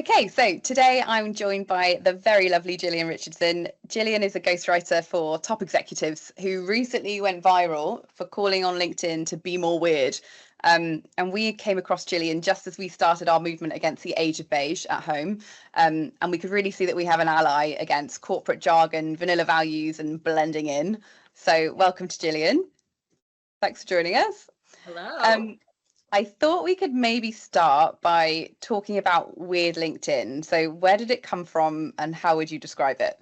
Okay, so today I'm joined by the very lovely Gillian Richardson. Gillian is a ghostwriter for top executives who recently went viral for calling on LinkedIn to be more weird. And we came across Gillian just as we started our movement against the age of beige at home. And we could really see that we have an ally against corporate jargon, vanilla values, and blending in. So welcome to Gillian. Thanks for joining us. Hello. I thought we could maybe start by talking about Weird LinkedIn. So where did it come from and how would you describe it?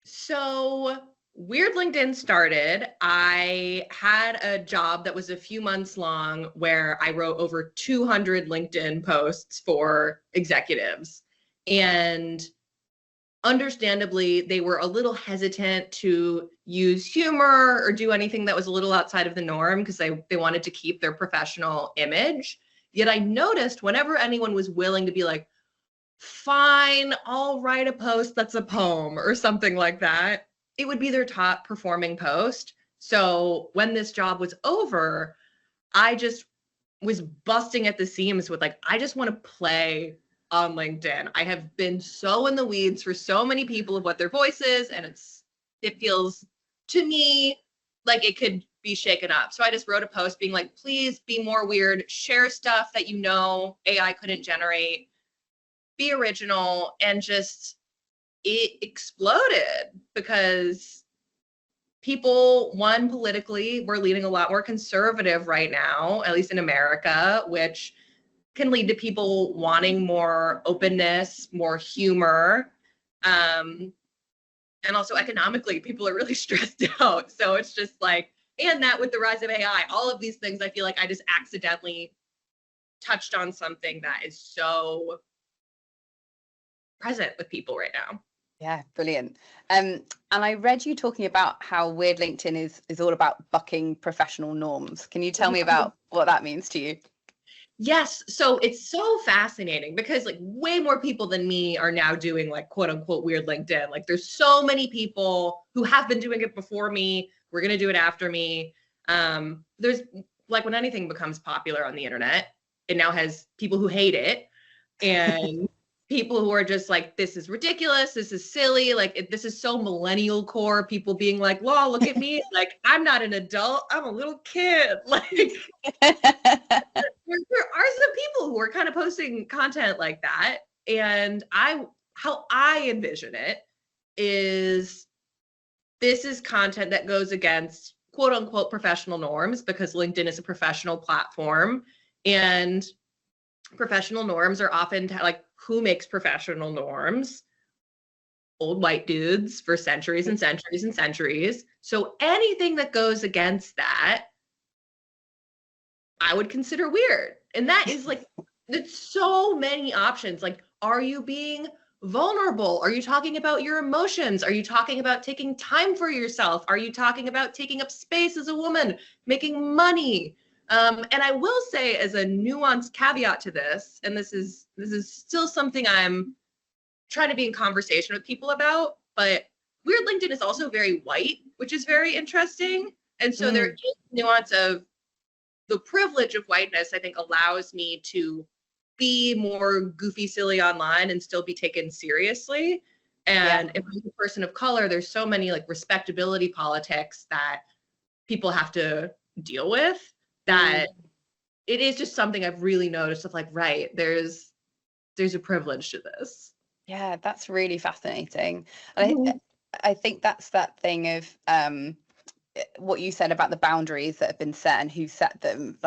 So Weird LinkedIn started. I had a job that was a few months long where I wrote over 200 LinkedIn posts for executives. And understandably, they were a little hesitant to use humor or do anything that was a little outside of the norm because they wanted to keep their professional image. Yet I noticed whenever anyone was willing to be like, fine, I'll write a post that's a poem or something like that, it would be their top performing post. So when this job was over, I just was busting at the seams with I just want to play on LinkedIn. I have been so in the weeds for so many people of what their voice is, and it feels to me like it could be shaken up. So I just wrote a post being like, please be more weird, share stuff that AI couldn't generate, be original, and just it exploded because people, one, politically, we're leaning a lot more conservative right now, at least in America, which can lead to people wanting more openness, more humor. And also economically, people are really stressed out. So it's just and that with the rise of AI, all of these things, I feel like I just accidentally touched on something that is so present with people right now. Yeah, brilliant. And I read you talking about how Weird LinkedIn is all about bucking professional norms. Can you tell me about what that means to you? Yes. So it's so fascinating because way more people than me are now doing quote unquote weird LinkedIn. There's so many people who have been doing it before me. We're going to do it after me. There's when anything becomes popular on the internet, it now has people who hate it and people who are just this is ridiculous. This is silly. This is so millennial core. People being like, "Law, look at me. I'm not an adult. I'm a little kid." There are some people who are kind of posting content like that. And how I envision it is this is content that goes against quote unquote professional norms because LinkedIn is a professional platform and professional norms are often who makes professional norms? Old white dudes for centuries and centuries and centuries. So anything that goes against that, I would consider weird. And that is there's so many options. Are you being vulnerable? Are you talking about your emotions? Are you talking about taking time for yourself? Are you talking about taking up space as a woman, making money? And I will say as a nuanced caveat to this, and this is still something I'm trying to be in conversation with people about, but Weird LinkedIn is also very white, which is very interesting. And so there is nuance of the privilege of whiteness, I think, allows me to be more goofy, silly online and still be taken seriously. And if I'm a person of color, there's so many respectability politics that people have to deal with that it is just something I've really noticed of right, there's a privilege to this. Yeah, that's really fascinating. And I think that's that thing of what you said about the boundaries that have been set and who set them.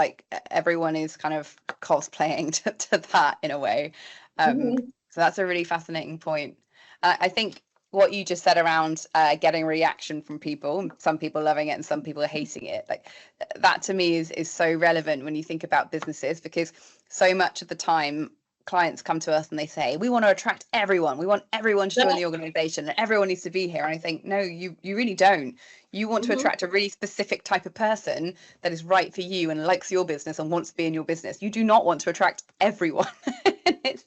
Everyone is kind of cosplaying to that in a way. So that's a really fascinating point. I think what you just said around getting a reaction from people, some people loving it and some people hating it, that to me is so relevant when you think about businesses, because so much of the time clients come to us and they say, we want to attract everyone. We want everyone to join the organization and everyone needs to be here. And I think, no, you really don't. You want to attract a really specific type of person that is right for you and likes your business and wants to be in your business. You do not want to attract everyone. It's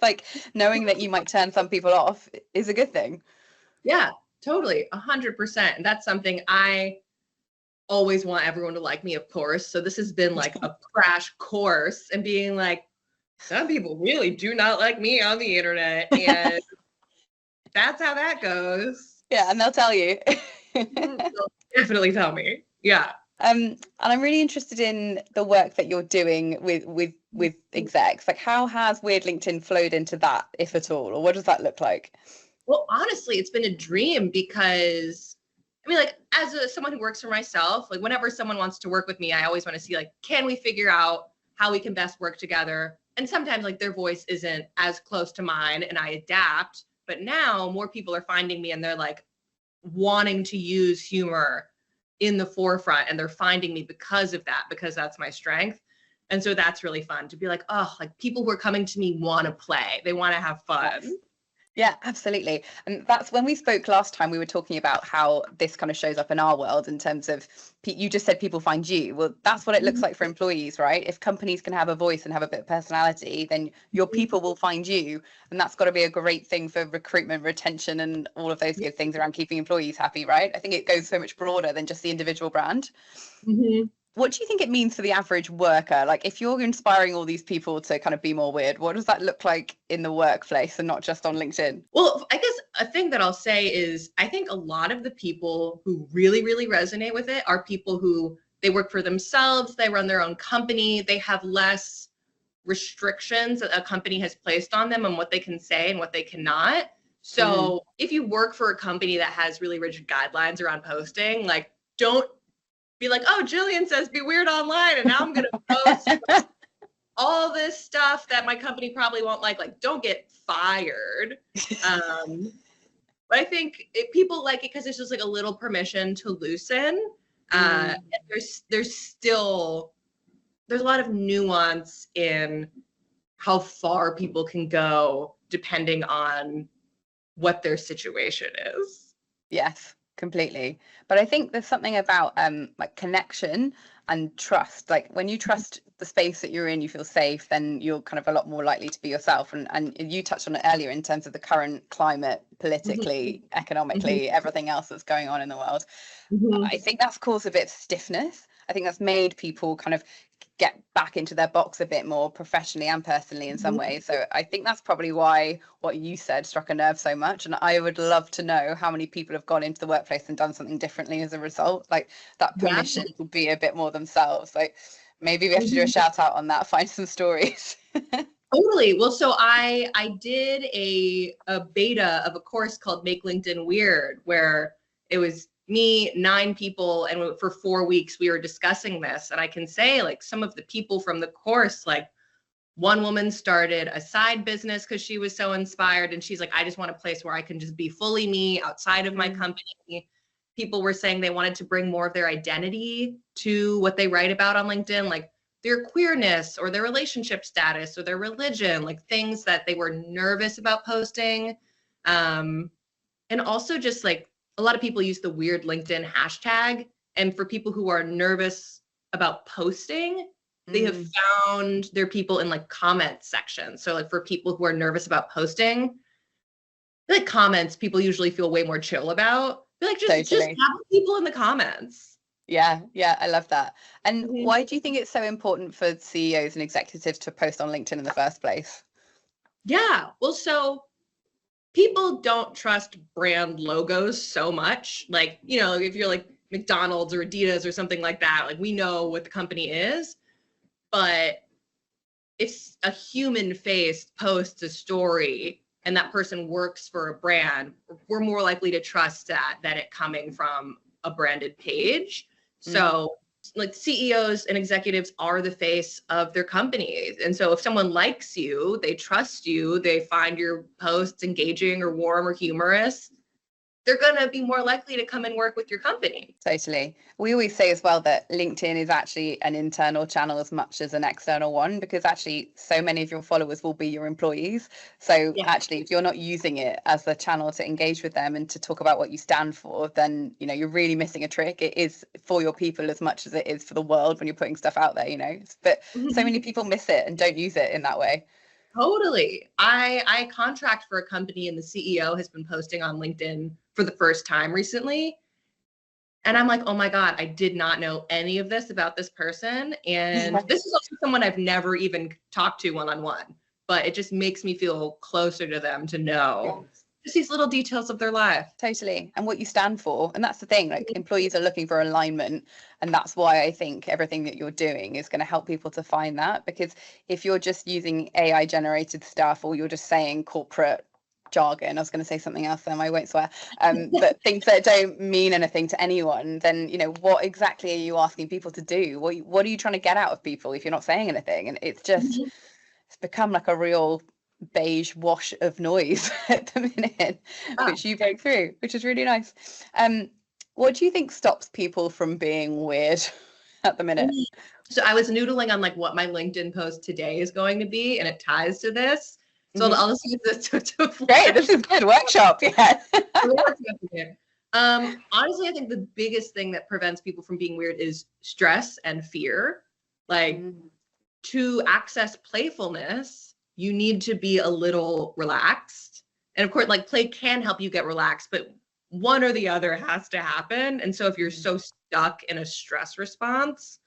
knowing that you might turn some people off is a good thing. Yeah, totally. 100%. And that's something I always want everyone to like me, of course. So this has been a crash course and being some people really do not like me on the internet, and that's how that goes. Yeah, and they'll tell you. They'll definitely tell me. Yeah. And I'm really interested in the work that you're doing with execs. Like, how has Weird LinkedIn flowed into that, if at all, or what does that look like? Well, honestly, it's been a dream because I mean, like, as someone who works for myself, like, whenever someone wants to work with me, I always want to see, like, can we figure out how we can best work together? And sometimes, like, their voice isn't as close to mine, and I adapt. But now more people are finding me, and they're like wanting to use humor in the forefront, and they're finding me because of that, because that's my strength. And so that's really fun to be like, oh, like, people who are coming to me want to play, they want to have fun. Yeah, absolutely. And that's when we spoke last time, we were talking about how this kind of shows up in our world in terms of, you just said people find you. Well, that's what it looks like for employees, right? If companies can have a voice and have a bit of personality, then your people will find you. And that's got to be a great thing for recruitment, retention, and all of those good things around keeping employees happy, right? I think it goes so much broader than just the individual brand. Mm-hmm. What do you think it means for the average worker? Like, if you're inspiring all these people to kind of be more weird, what does that look like in the workplace and not just on LinkedIn? Well, I guess a thing that I'll say is I think a lot of the people who really, really resonate with it are people who they work for themselves, they run their own company, they have less restrictions that a company has placed on them and what they can say and what they cannot. So if you work for a company that has really rigid guidelines around posting, like, don't be like, oh, Jillian says be weird online, and now I'm going to post all this stuff that my company probably won't like. Like, don't get fired. But I think people like it because it's just like a little permission to loosen. There's a lot of nuance in how far people can go depending on what their situation is. Yes, completely. But I think there's something about like connection and trust. Like, when you trust the space that you're in, you feel safe, then you're kind of a lot more likely to be yourself. And you touched on it earlier in terms of the current climate, politically, economically, everything else that's going on in the world. I think that's caused a bit of stiffness. I think that's made people kind of get back into their box a bit more professionally and personally in some ways. So I think that's probably why what you said struck a nerve so much. And I would love to know how many people have gone into the workplace and done something differently as a result, like that permission to be a bit more themselves. Like, maybe we have to do a shout out on that, find some stories. Totally. Well, so I did a beta of a course called Make LinkedIn Weird, where it was me, 9 people, and for 4 weeks we were discussing this. And I can say, like, some of the people from the course, like, one woman started a side business because she was so inspired, and she's like, I just want a place where I can just be fully me outside of my company. People were saying they wanted to bring more of their identity to what they write about on LinkedIn, like their queerness or their relationship status or their religion, like things that they were nervous about posting. And also just like a lot of people use the weird LinkedIn hashtag. And for people who are nervous about posting, they have found their people in like comment sections. So like for people who are nervous about posting, like comments, people usually feel way more chill about. Like, just have people in the comments. Yeah, I love that. And why do you think it's so important for CEOs and executives to post on LinkedIn in the first place? Yeah, well, so people don't trust brand logos so much. Like, you know, if you're like McDonald's or Adidas or something like that, like, we know what the company is. But if a human face posts a story and that person works for a brand, we're more likely to trust that than it coming from a branded page. So like CEOs and executives are the face of their companies. And so if someone likes you, they trust you, they find your posts engaging or warm or humorous, they're going to be more likely to come and work with your company. Totally. We always say as well that LinkedIn is actually an internal channel as much as an external one, because actually so many of your followers will be your employees. So actually, if you're not using it as a channel to engage with them and to talk about what you stand for, then, you know, you're really missing a trick. It is for your people as much as it is for the world when you're putting stuff out there, you know, but so many people miss it and don't use it in that way. Totally. I contract for a company and the CEO has been posting on LinkedIn for the first time recently. And I'm like, oh my God, I did not know any of this about this person. And this is also someone I've never even talked to one-on-one, but it just makes me feel closer to them to know just these little details of their life. Totally. And what you stand for. And that's the thing, like employees are looking for alignment. And that's why I think everything that you're doing is going to help people to find that. Because if you're just using AI generated stuff, or you're just saying corporate jargon, I was going to say something else then, I won't swear, but things that don't mean anything to anyone, then what exactly are you asking people to do? What are you trying to get out of people if you're not saying anything? And it's just it's become like a real beige wash of noise at the minute, which you break through, which is really nice. What do you think stops people from being weird at the minute? So I was noodling on like what my LinkedIn post today is going to be, and it ties to this. So I'll just use this to great. This is good workshop. Yeah. Honestly, I think the biggest thing that prevents people from being weird is stress and fear. Like to access playfulness, you need to be a little relaxed. And of course, like play can help you get relaxed, but one or the other has to happen. And so if you're so stuck in a stress response,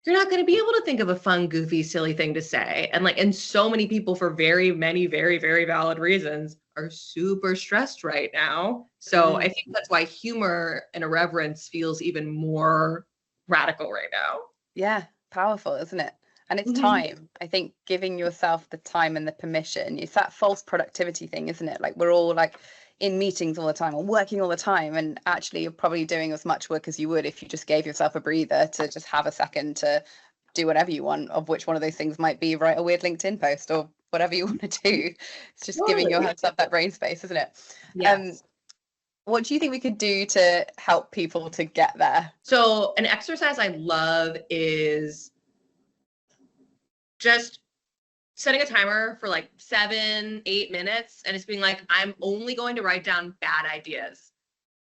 you're not going to be able to think of a fun, goofy, silly thing to say. And so many people, for very many, very, very valid reasons, are super stressed right now. So I think that's why humor and irreverence feels even more radical right now. Yeah, powerful, isn't it? And it's time. I think giving yourself the time and the permission. It's that false productivity thing, isn't it? Like we're all like in meetings all the time or working all the time, and actually you're probably doing as much work as you would if you just gave yourself a breather to just have a second to do whatever you want, of which one of those things might be write a weird LinkedIn post or whatever you want to do. It's just giving yourself that brain space, isn't it? Yes. What do you think we could do to help people to get there? So an exercise I love is just setting a timer for like 7-8 minutes, and it's being like, I'm only going to write down bad ideas.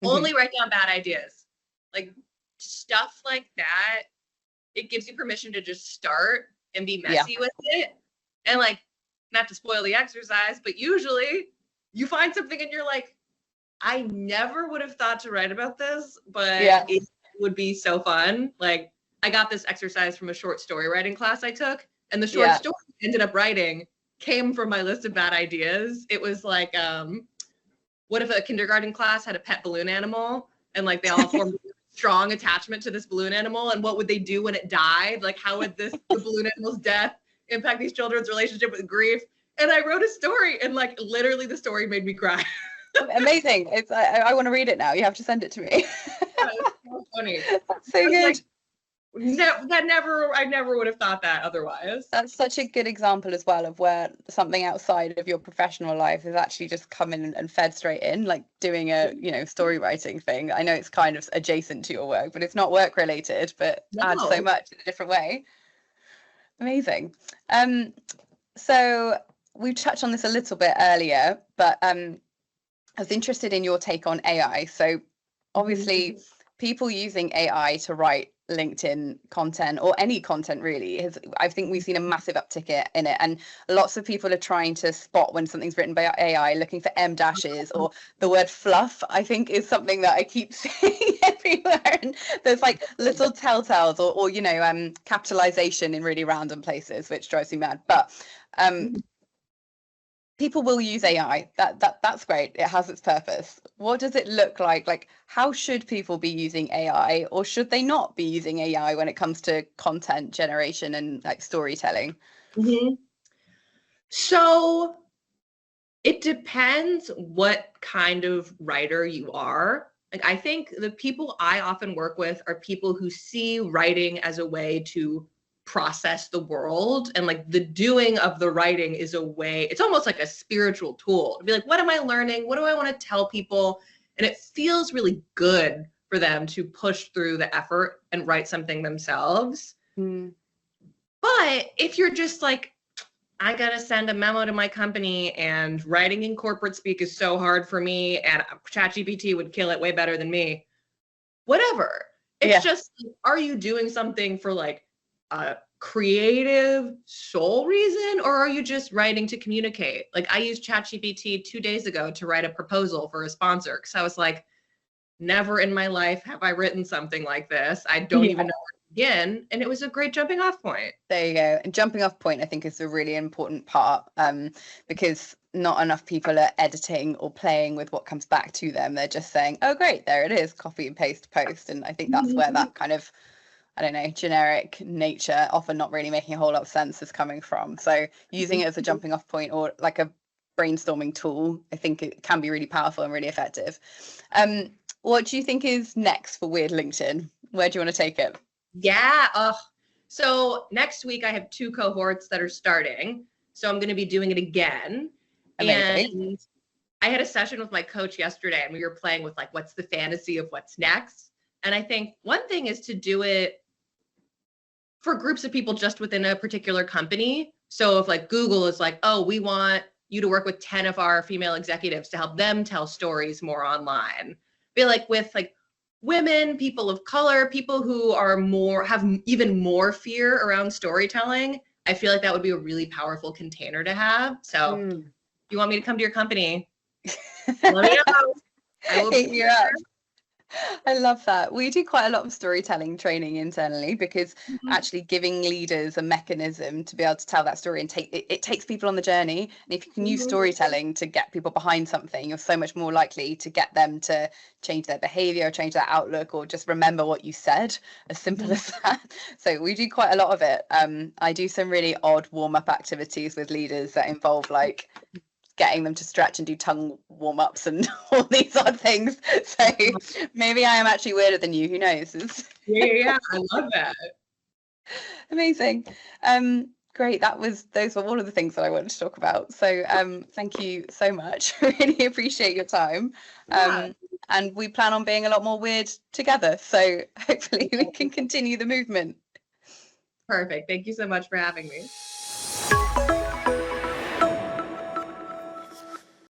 Only write down bad ideas. Like stuff like that. It gives you permission to just start and be messy with it. And like, not to spoil the exercise, but usually you find something and you're like, I never would have thought to write about this, but it would be so fun. Like I got this exercise from a short story writing class I took. And the short story I ended up writing came from my list of bad ideas. It was like, what if a kindergarten class had a pet balloon animal, and like they all formed a strong attachment to this balloon animal, and what would they do when it died? Like how would the balloon animal's death impact these children's relationship with grief? And I wrote a story, and like literally the story made me cry. Amazing. It's I want to read it now. You have to send it to me. It's so funny. That's so good. Like, I never would have thought that otherwise. That's such a good example as well of where something outside of your professional life is actually just coming and fed straight in, like doing a story writing thing. I know it's kind of adjacent to your work, but it's not work related, but adds so much in a different way. Amazing. So we touched on this a little bit earlier, but I was interested in your take on AI. So obviously people using AI to write LinkedIn content or any content really I think we've seen a massive uptick in it, and lots of people are trying to spot when something's written by AI, looking for M dashes, or the word fluff I think is something that I keep seeing everywhere, and there's like little telltales or capitalization in really random places, which drives me mad. But people will use AI. That's great. It has its purpose. What does it look like? Like, how should people be using AI, or should they not be using AI when it comes to content generation and like storytelling? So it depends what kind of writer you are. Like, I think the people I often work with are people who see writing as a way to process the world, and like the doing of the writing is a way, it's almost like a spiritual tool to be like, what am I learning? What do I want to tell people? And it feels really good for them to push through the effort and write something themselves. But if you're just like, I gotta send a memo to my company and writing in corporate speak is so hard for me and ChatGPT would kill it way better than me, whatever. It's just, are you doing something for like a creative soul reason, or are you just writing to communicate? Like I used ChatGPT 2 days ago to write a proposal for a sponsor because I was like, never in my life have I written something like this. I don't even know where to begin. And it was a great jumping off point. There you go. And jumping off point, I think, is a really important part, because not enough people are editing or playing with what comes back to them. They're just saying, oh, great, there it is, copy and paste post. And I think that's where that kind of, I don't know, generic nature, often not really making a whole lot of sense, is coming from. So using it as a jumping off point or like a brainstorming tool, I think it can be really powerful and really effective. What do you think is next for Weird LinkedIn? Where do you want to take it? Yeah. So next week I have 2 cohorts that are starting. So I'm going to be doing it again. Amazing. And I had a session with my coach yesterday, and we were playing with like, what's the fantasy of what's next? And I think one thing is to do it for groups of people just within a particular company. So if like Google is like, oh, we want you to work with 10 of our female executives to help them tell stories more online. Be like with like women, people of color, people who are have even more fear around storytelling. I feel like that would be a really powerful container to have. So if you want me to come to your company, let me know. I will be here. I love that. We do quite a lot of storytelling training internally, because actually giving leaders a mechanism to be able to tell that story and it takes people on the journey. And if you can use storytelling to get people behind something, you're so much more likely to get them to change their behavior, or change their outlook, or just remember what you said. As simple as that. So we do quite a lot of it. I do some really odd warm-up activities with leaders that involve like getting them to stretch and do tongue warm-ups and all these odd things. So maybe I am actually weirder than you, who knows? Yeah, I love that. Amazing. Great, those were all of the things that I wanted to talk about. So thank you so much. Really appreciate your time. And we plan on being a lot more weird together, so hopefully we can continue the movement. Perfect. Thank you so much for having me.